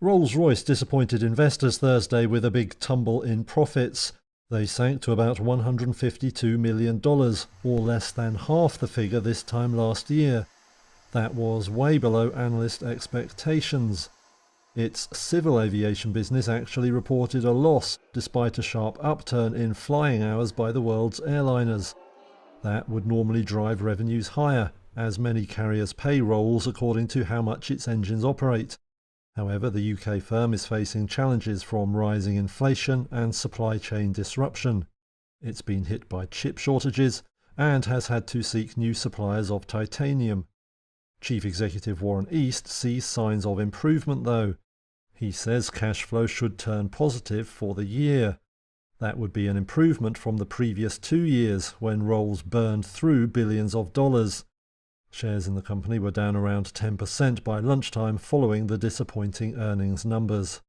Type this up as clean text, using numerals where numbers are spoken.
Rolls-Royce disappointed investors Thursday with a big tumble in profits. They sank to about $152 million, or less than half the figure this time last year. That was way below analyst expectations. Its civil aviation business actually reported a loss, despite a sharp upturn in flying hours by the world's airliners. That would normally drive revenues higher, as many carriers pay Rolls according to how much its engines operate. However, the UK firm is facing challenges from rising inflation and supply chain disruption. It's been hit by chip shortages and has had to seek new suppliers of titanium. Chief Executive Warren East sees signs of improvement though. He says cash flow should turn positive for the year. That would be an improvement from the previous 2 years when Rolls burned through billions of dollars. Shares in the company were down around 10% by lunchtime following the disappointing earnings numbers.